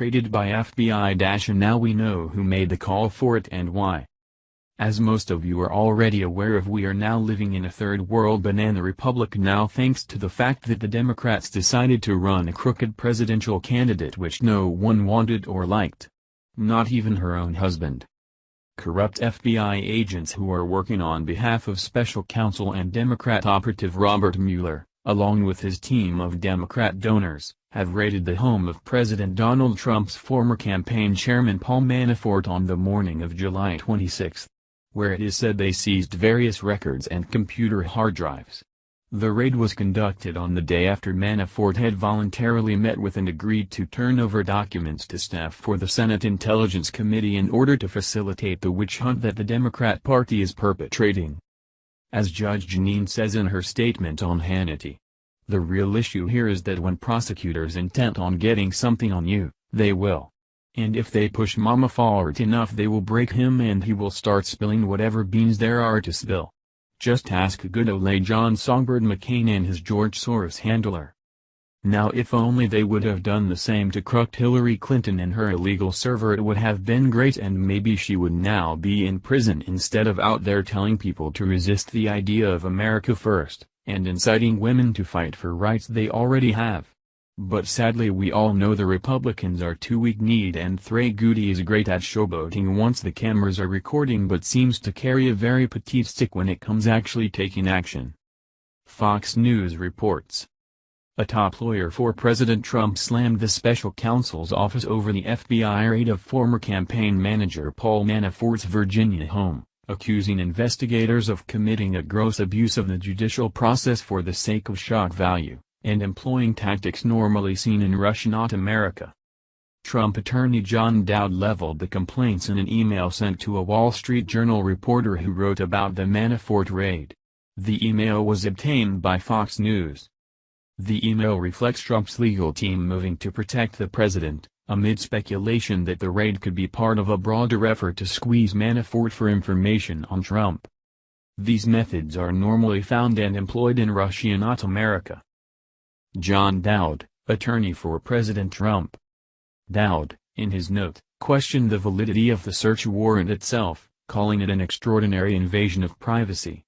Rated by FBI. And now we know who made the call for it and why. As most of you are already aware of, we are now living in a third world banana republic now, thanks to the fact that the Democrats decided to run a crooked presidential candidate which no one wanted or liked. Not even her own husband. Corrupt FBI agents who are working on behalf of special counsel and Democrat operative Robert Mueller, along with his team of Democrat donors, have raided the home of President Donald Trump's former campaign chairman Paul Manafort on the morning of July 26, where it is said they seized various records and computer hard drives. The raid was conducted on the day after Manafort had voluntarily met with and agreed to turn over documents to staff for the Senate Intelligence Committee in order to facilitate the witch hunt that the Democrat Party is perpetrating. As Judge Jeanine says in her statement on Hannity, the real issue here is that when prosecutors intent on getting something on you, they will. And if they push Mama forward enough, they will break him and he will start spilling whatever beans there are to spill. Just ask good old John Songbird McCain and his George Soros handler. Now if only they would have done the same to crooked Hillary Clinton and her illegal server, it would have been great, and maybe she would now be in prison instead of out there telling people to resist the idea of America first, and inciting women to fight for rights they already have. But sadly we all know the Republicans are too weak-kneed, and Trey Gowdy is great at showboating once the cameras are recording but seems to carry a very petite stick when it comes actually taking action. Fox News reports. A top lawyer for President Trump slammed the special counsel's office over the FBI raid of former campaign manager Paul Manafort's Virginia home, accusing investigators of committing a gross abuse of the judicial process for the sake of shock value, and employing tactics normally seen in Russia, not America. Trump attorney John Dowd leveled the complaints in an email sent to a Wall Street Journal reporter who wrote about the Manafort raid. The email was obtained by Fox News. The email reflects Trump's legal team moving to protect the president, amid speculation that the raid could be part of a broader effort to squeeze Manafort for information on Trump. These methods are normally found and employed in Russia, not America. John Dowd, attorney for President Trump. Dowd, in his note, questioned the validity of the search warrant itself, calling it an extraordinary invasion of privacy.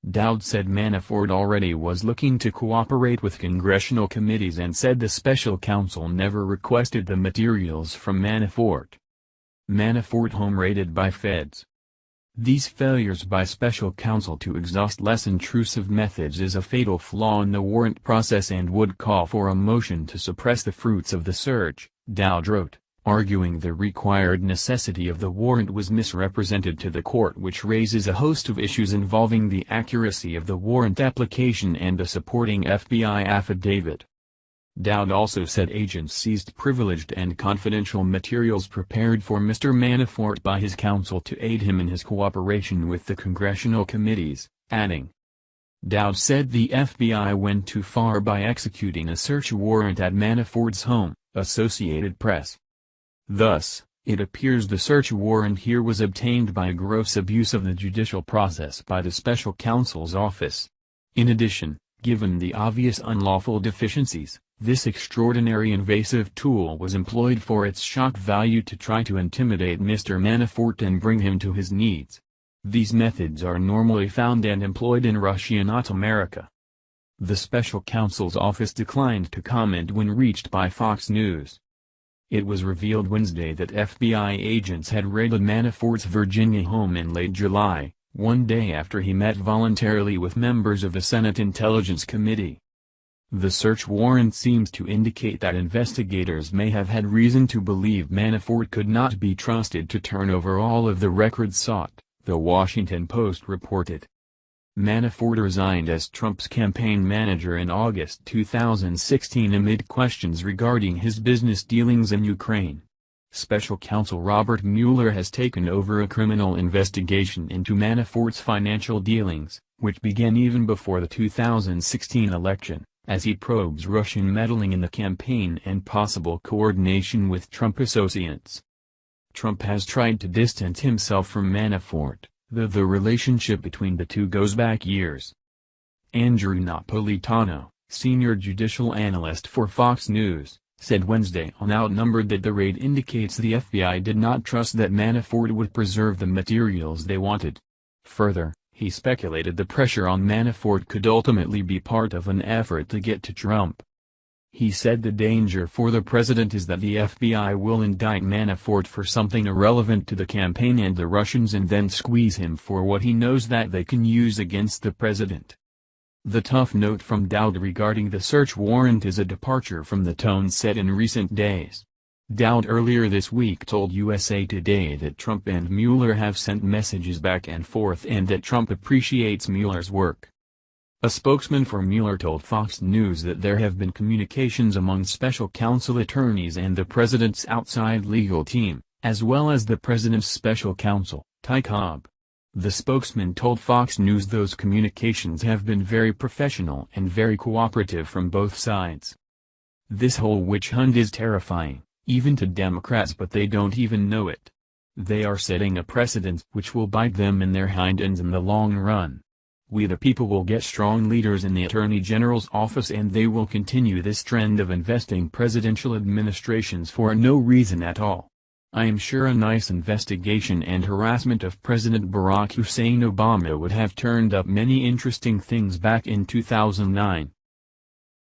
Dowd said Manafort already was looking to cooperate with congressional committees and said the special counsel never requested the materials from Manafort. Manafort home raided by feds. These failures by special counsel to exhaust less intrusive methods is a fatal flaw in the warrant process and would call for a motion to suppress the fruits of the search, Dowd wrote, arguing the required necessity of the warrant was misrepresented to the court, which raises a host of issues involving the accuracy of the warrant application and a supporting FBI affidavit. Dowd also said agents seized privileged and confidential materials prepared for Mr. Manafort by his counsel to aid him in his cooperation with the congressional committees, adding. Dowd said the FBI went too far by executing a search warrant at Manafort's home, Associated Press. Thus, it appears the search warrant here was obtained by a gross abuse of the judicial process by the special counsel's office. In addition, given the obvious unlawful deficiencies, this extraordinary invasive tool was employed for its shock value to try to intimidate Mr. Manafort and bring him to his knees. These methods are normally found and employed in Russia, not America. The special counsel's office declined to comment when reached by Fox News. It was revealed Wednesday that FBI agents had raided Manafort's Virginia home in late July, one day after he met voluntarily with members of the Senate Intelligence Committee. The search warrant seems to indicate that investigators may have had reason to believe Manafort could not be trusted to turn over all of the records sought, The Washington Post reported. Manafort resigned as Trump's campaign manager in August 2016 amid questions regarding his business dealings in Ukraine. Special counsel Robert Mueller has taken over a criminal investigation into Manafort's financial dealings, which began even before the 2016 election, as he probes Russian meddling in the campaign and possible coordination with Trump associates. Trump has tried to distance himself from Manafort, though the relationship between the two goes back years. Andrew Napolitano, senior judicial analyst for Fox News, said Wednesday on Outnumbered that the raid indicates the FBI did not trust that Manafort would preserve the materials they wanted. Further, he speculated the pressure on Manafort could ultimately be part of an effort to get to Trump. He said the danger for the president is that the FBI will indict Manafort for something irrelevant to the campaign and the Russians and then squeeze him for what he knows that they can use against the president. The tough note from Dowd regarding the search warrant is a departure from the tone set in recent days. Dowd earlier this week told USA Today that Trump and Mueller have sent messages back and forth and that Trump appreciates Mueller's work. A spokesman for Mueller told Fox News that there have been communications among special counsel attorneys and the president's outside legal team, as well as the president's special counsel, Ty Cobb. The spokesman told Fox News those communications have been very professional and very cooperative from both sides. This whole witch hunt is terrifying, even to Democrats, but they don't even know it. They are setting a precedent which will bite them in their hind ends in the long run. We the people will get strong leaders in the Attorney General's office and they will continue this trend of investing presidential administrations for no reason at all. I am sure a nice investigation and harassment of President Barack Hussein Obama would have turned up many interesting things back in 2009.